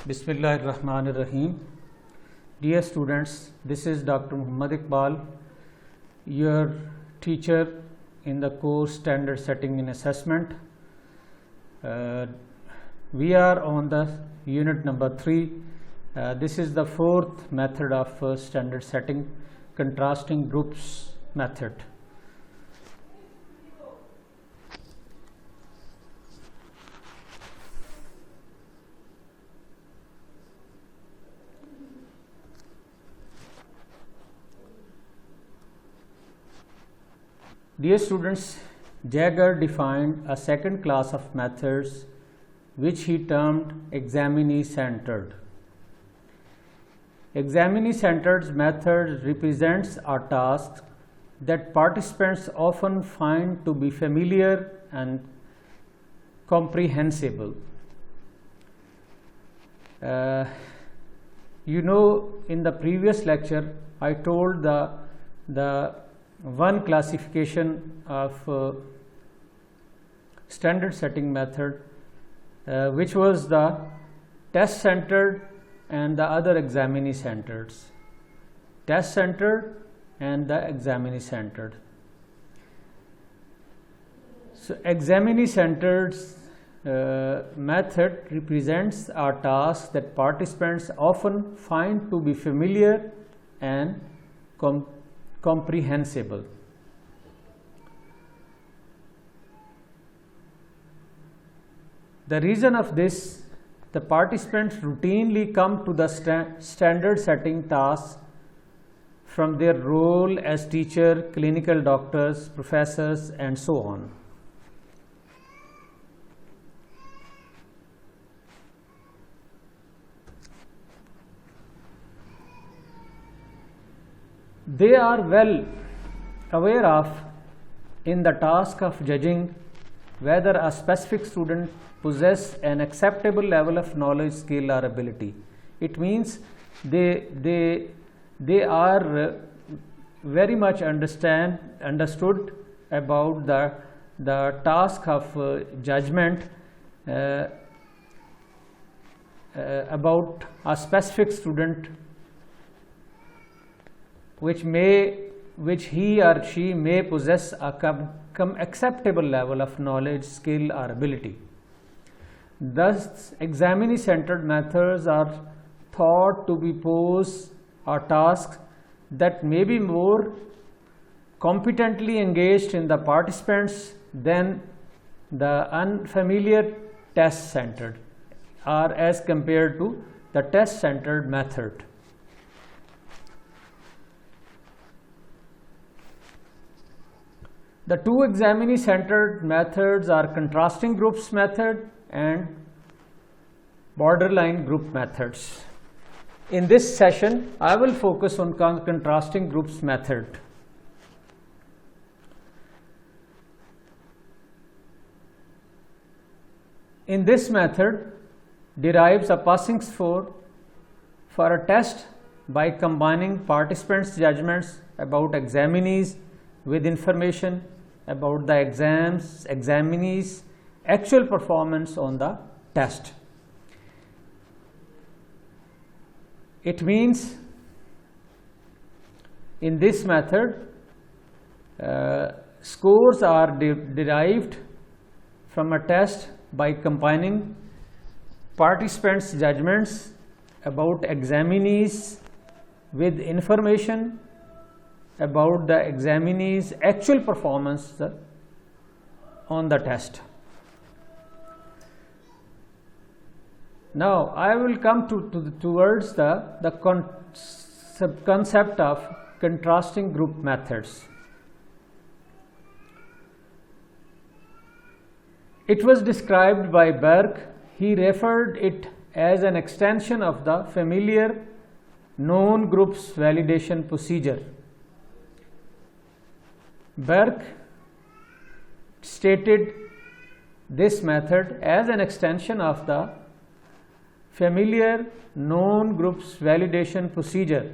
Bismillahirrahmanirrahim. Dear students, this is Dr. Muhammad Iqbal, your teacher in the course Standard Setting in Assessment. We are on the unit number 3. This is the fourth method of standard setting, contrasting groups method. Dear students, Jaeger defined a second class of methods which he termed examinee-centered. Examinee-centered method represents a task that participants often find to be familiar and comprehensible. In the previous lecture, I told the one classification of standard setting method, which was the test centered and the other examinee centered. Test centered and the examinee centered. So examinee centered method represents a task that participants often find to be familiar and comprehensible. The reason of this, the participants routinely come to the standard setting tasks from their role as teacher, clinical doctors, professors, and so on. They are well aware of in the task of judging whether a specific student possess an acceptable level of knowledge, skill, or ability. It means they are very much understood about the task of judgment about a specific student, which he or she may possess a acceptable level of knowledge, skill, or ability. Thus, examinee-centered methods are thought to be pose a task that may be more competently engaged in the participants than the unfamiliar test-centered, or as compared to the test-centered method. The two examinee-centered methods are contrasting groups method and borderline group methods. In this session, I will focus on contrasting groups method. In this method, derives a passing score for a test by combining participants' judgments about examinees with information about the examinees' actual performance on the test. It means in this method, scores are derived from a test by combining participants' judgments about examinees with information about the examinee's actual performance on the test. Now, I will come towards the concept of contrasting group methods. It was described by Burke. He referred it as an extension of the familiar known groups validation procedure. Burke stated this method as an extension of the familiar known groups validation procedure.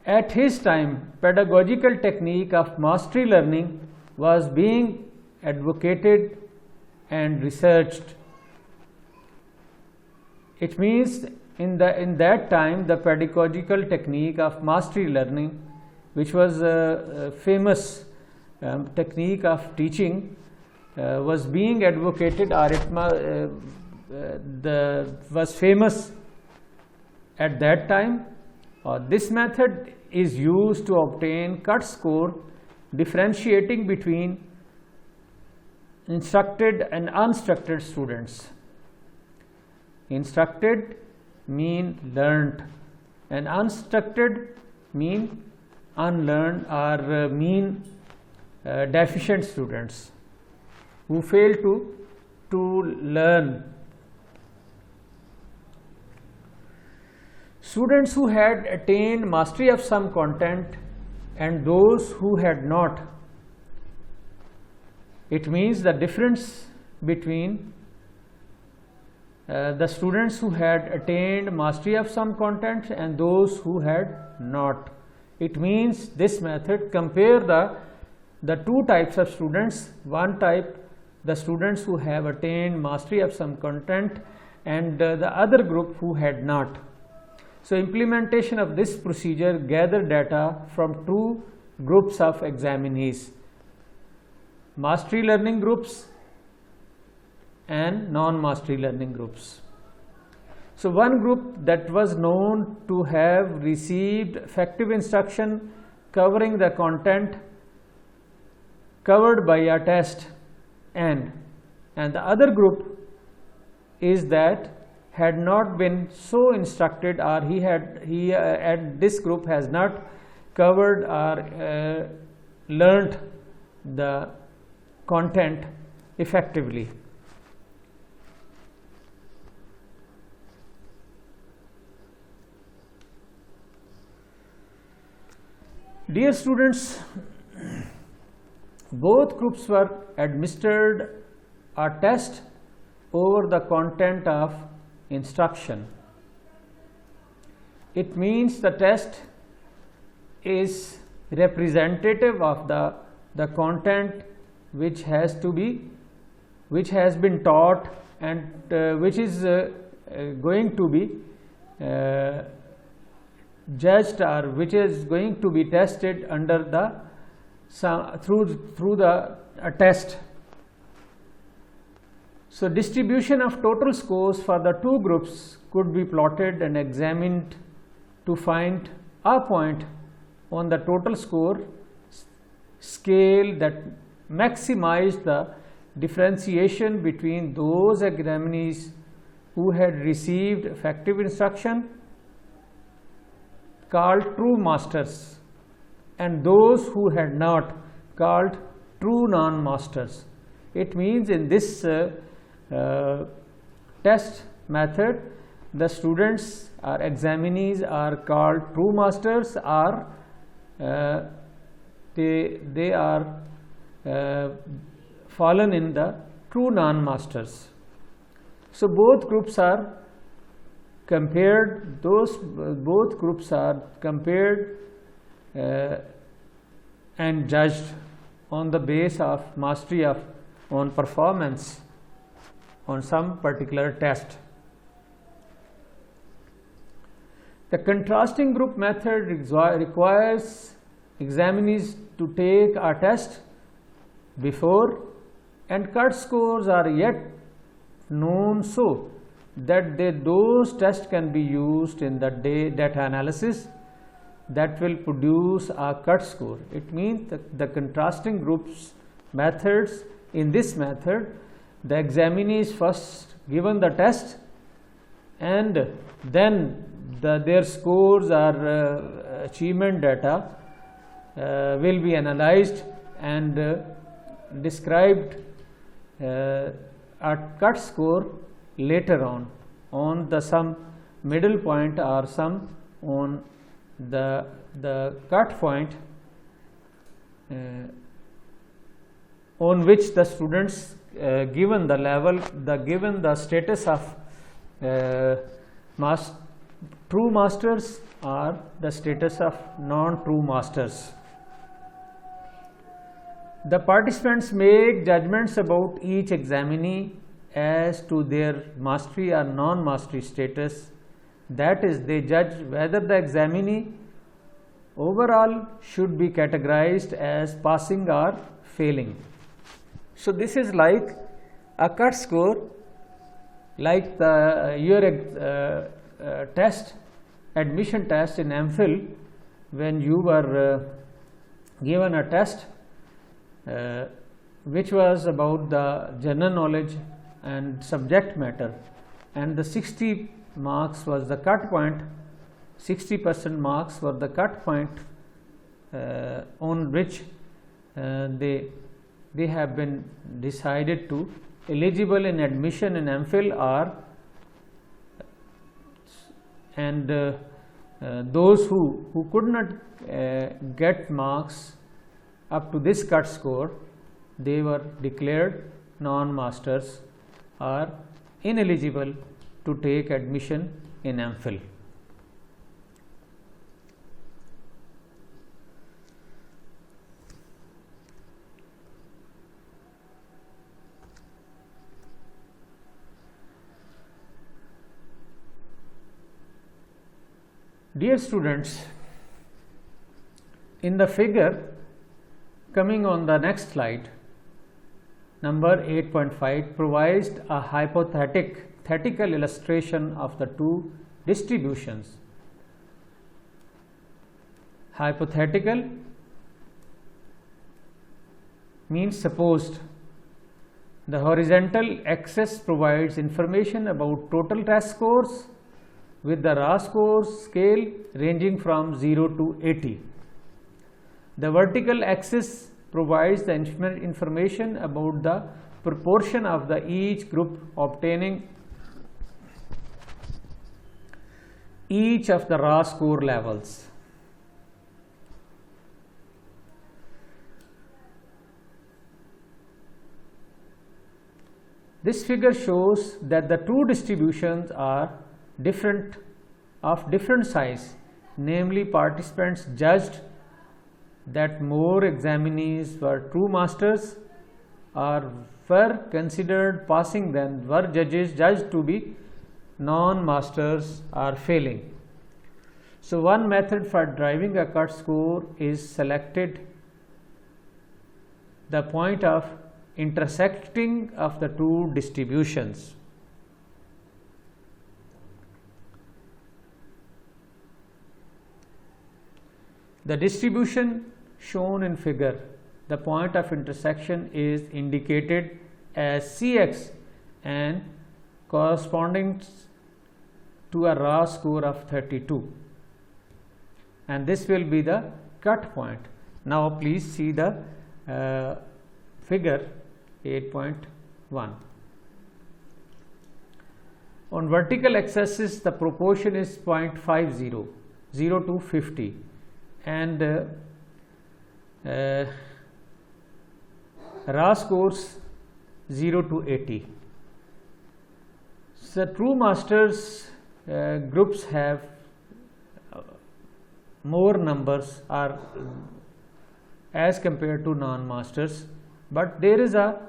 At his time, pedagogical technique of mastery learning was being advocated and researched. It means in that time the pedagogical technique of mastery learning, which was a famous technique of teaching, was being advocated, or it was famous at that time. This method is used to obtain cut score, differentiating between instructed and unstructured students. Instructed mean learned, and unstructured mean unlearned, or mean deficient students who fail to learn. Students who had attained mastery of some content and those who had not. It means the difference between the students who had attained mastery of some content and those who had not. It means this method compare the two types of students. One type, the students who have attained mastery of some content, and the other group who had not. So implementation of this procedure gather data from two groups of examinees: mastery learning groups and non-mastery learning groups. So one group that was known to have received effective instruction covering the content covered by a test, and the other group is that had not been so instructed, or this group has not covered or learnt the content effectively. Dear students, both groups were administered a test over the content of instruction. It means the test is representative of the content which has been taught, and which is going to be judged, or which is going to be tested under through the test. So distribution of total scores for the two groups could be plotted and examined to find a point on the total score scale that maximized the differentiation between those examinees who had received effective instruction, called true masters, and those who had not, called true non-masters. It means in this test method, the students or examinees are called true masters, or they are fallen in the true non-masters. So both groups are compared, both groups are compared and judged on the basis of mastery on performance on some particular test. The contrasting group method requires examinees to take a test before, and cut scores are yet known so that those tests can be used in the data analysis that will produce a cut score. It means the contrasting groups methods, in this method the examinee is first given the test, and then their scores or achievement data will be analyzed and described a cut score later on the some middle point or some on the cut point on which the students given the level, given the status of true masters or the status of non-true masters. The participants make judgments about each examinee as to their mastery or non-mastery status. That is, they judge whether the examinee overall should be categorized as passing or failing. So this is like a cut score, like your test, admission test in MPhil, when you were given a test which was about the general knowledge and subject matter, and the 60 marks was the cut point, 60% marks were the cut point on which they have been decided to eligible in admission in MPhil, or and those who could not get marks up to this cut score, they were declared non-masters or ineligible to take admission in MPhil. Dear students, in the figure coming on the next slide, number 8.5 provides a hypothetical illustration of the two distributions. Hypothetical means supposed. The horizontal axis provides information about total test scores with the raw scores scale ranging from 0 to 80. The vertical axis provides the information about the proportion of each group obtaining each of the raw score levels. This figure shows that the two distributions are of different size, namely participants judged that more examinees were true masters or were considered passing than were judges judged to be non-masters or failing. So one method for deriving a cut score is selected the point of intersecting of the two distributions. The distribution shown in figure, the point of intersection is indicated as Cx and corresponding to a raw score of 32, and this will be the cut point. Now please see the figure 8.1. On vertical axis the proportion is 0.50, 0 to 50, and raw scores 0 to 80. So true masters groups have more numbers are as compared to non-masters, but there is a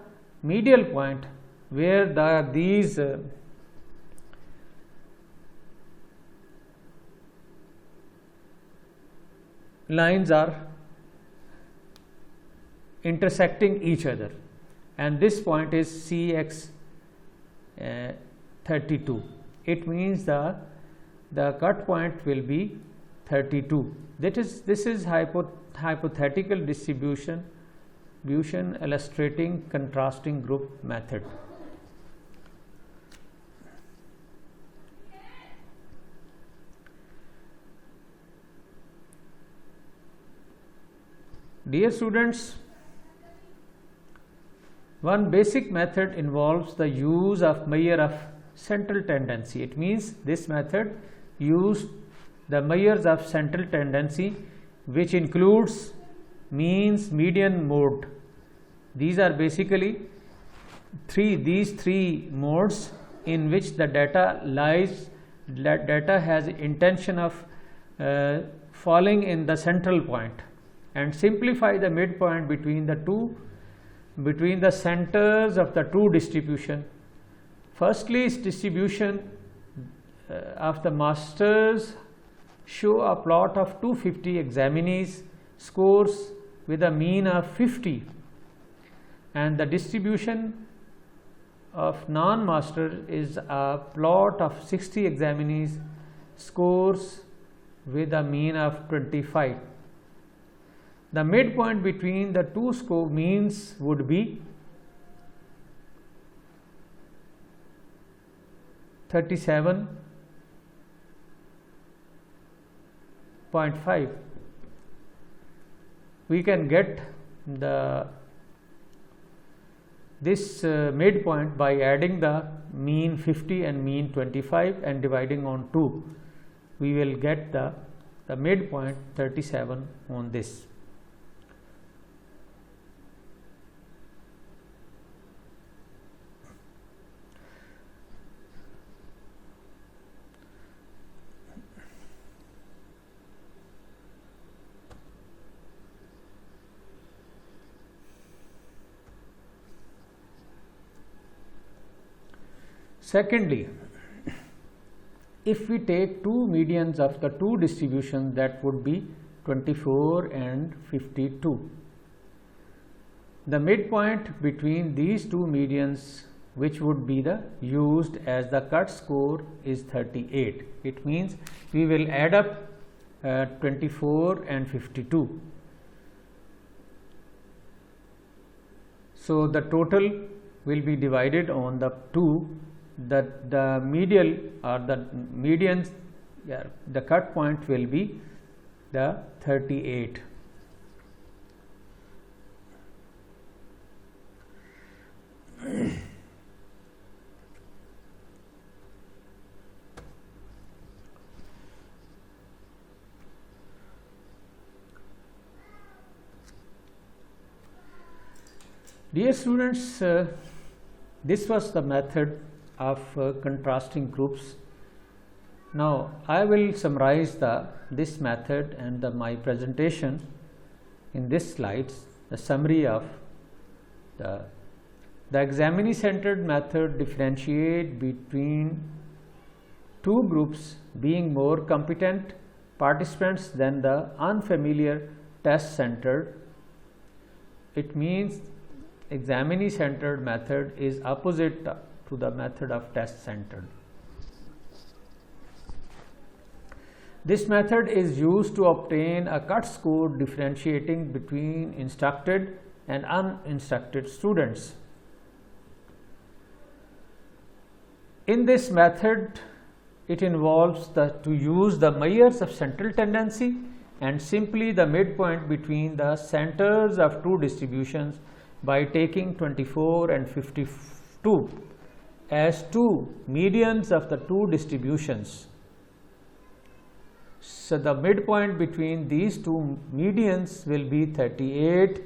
medial point where these lines are intersecting each other, and this point is Cx 32. It means the cut point will be 32. This is hypothetical distribution illustrating contrasting group method. Dear students, one basic method involves the use of measure of central tendency. It means this method uses the measures of central tendency, which includes means, median, mode. These are basically these three modes in which the data lies. Data has intention of falling in the central point, and simplify the midpoint between the centers of the two distribution Firstly, its distribution of the masters show a plot of 250 examinees scores with a mean of 50, and the distribution of non-master is a plot of 60 examinees scores with a mean of 25. The midpoint between the two score means would be 37.5. We can get this midpoint by adding the mean 50 and mean 25 and dividing on 2. We will get the midpoint 37 on this. Secondly, if we take two medians of the two distributions, that would be 24 and 52. The midpoint between these two medians, which would be the used as the cut score, is 38. It means we will add up 24 and 52. So the total will be divided on the 2. The medial or the medians, the cut point will be the 38. Dear students, this was the method of contrasting groups. Now I will summarize this method and my presentation in this slides. The summary of the examinee centered method differentiate between two groups being more competent participants than the unfamiliar test centered. It means examinee centered method is opposite to the method of test centered. This method is used to obtain a cut score differentiating between instructed and uninstructed students. In this method, it involves to use the measures of central tendency and simply the midpoint between the centers of two distributions by taking 24 and 52 as two medians of the two distributions. So the midpoint between these two medians will be 38,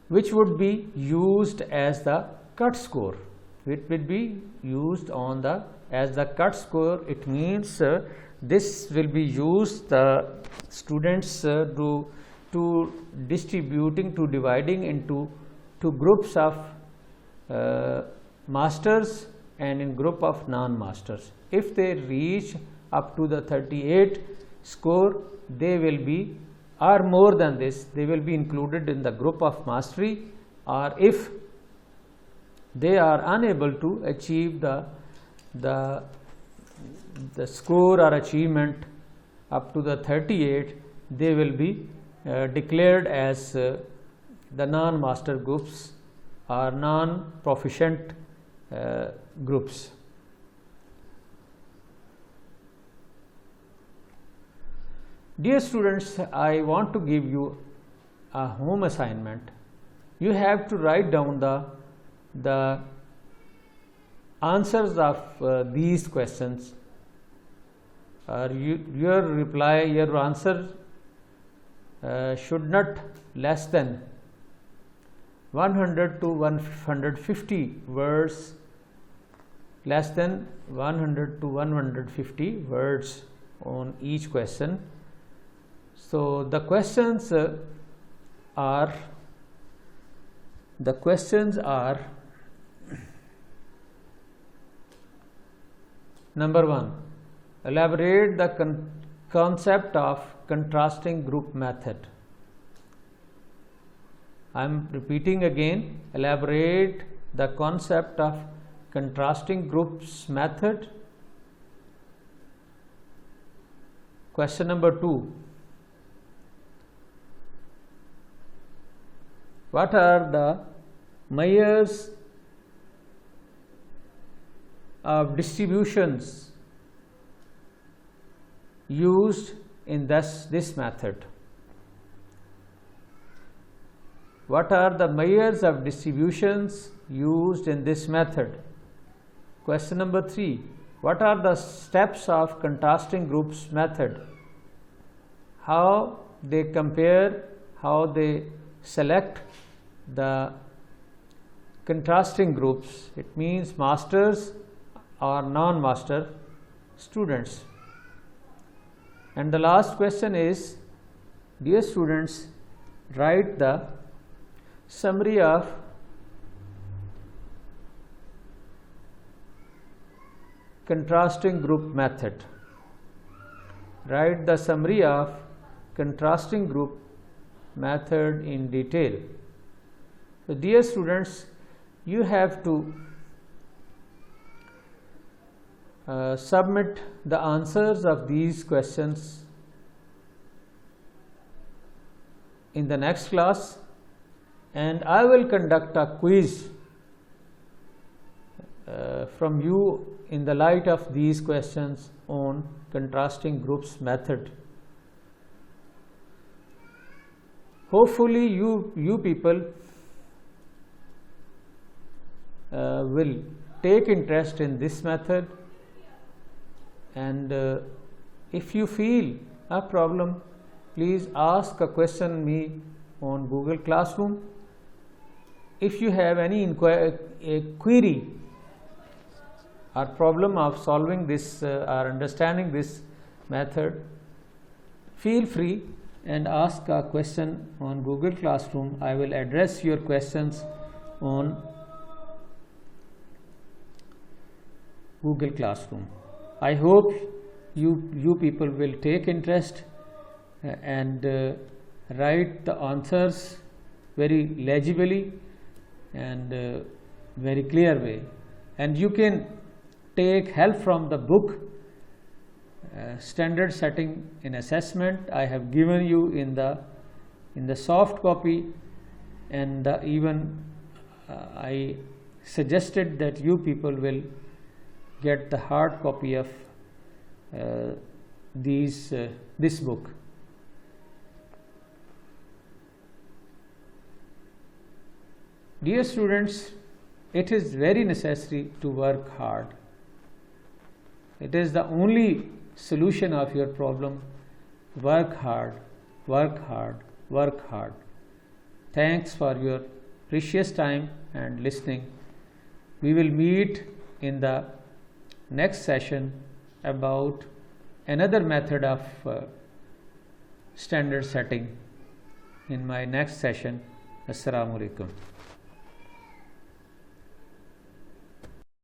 which would be used as the cut score. It will be used as the cut score. It means this will be used the students to dividing into two groups of masters and in group of non-masters. If they reach up to the 38 score, they will be, or more than this, they will be included in the group of mastery, or if they are unable to achieve the score or achievement up to the 38, they will be declared as the non-master groups or non-proficient groups. Dear students, I want to give you a home assignment. You have to write down the answers of these questions. Your answer should not less than 100 to 150 words, less than 100 to 150 words on each question. So the questions are Number 1. Elaborate the concept of contrasting group method. I am repeating again. Elaborate the concept of contrasting groups method. Question number 2. What are the measures of distributions used in this method? What are the measures of distributions used in this method? Question number 3. What are the steps of contrasting groups method? How they compare, how they select the contrasting groups. It means masters or non-master students. And the last question is, dear students, write the summary of contrasting group method. Write the summary of contrasting group method in detail. So, dear students, you have to submit the answers of these questions in the next class, and I will conduct a quiz from you in the light of these questions on contrasting groups method. Hopefully you people will take interest in this method, and if you feel a problem, please ask a question me on Google Classroom. If you have any query or problem of solving this or understanding this method, feel free and ask a question on Google Classroom. I will address your questions on Google Classroom. I hope you people will take interest and write the answers very legibly and very clear way, and you can take help from the book Standard Setting in Assessment. I have given you in the soft copy, and even I suggested that you people will get the hard copy of this book. Dear students, it is very necessary to work hard. It is the only solution of your problem. Work hard, work hard, work hard. Thanks for your precious time and listening. We will meet in the next session about another method of standard setting in my next session. Assalamu alaikum.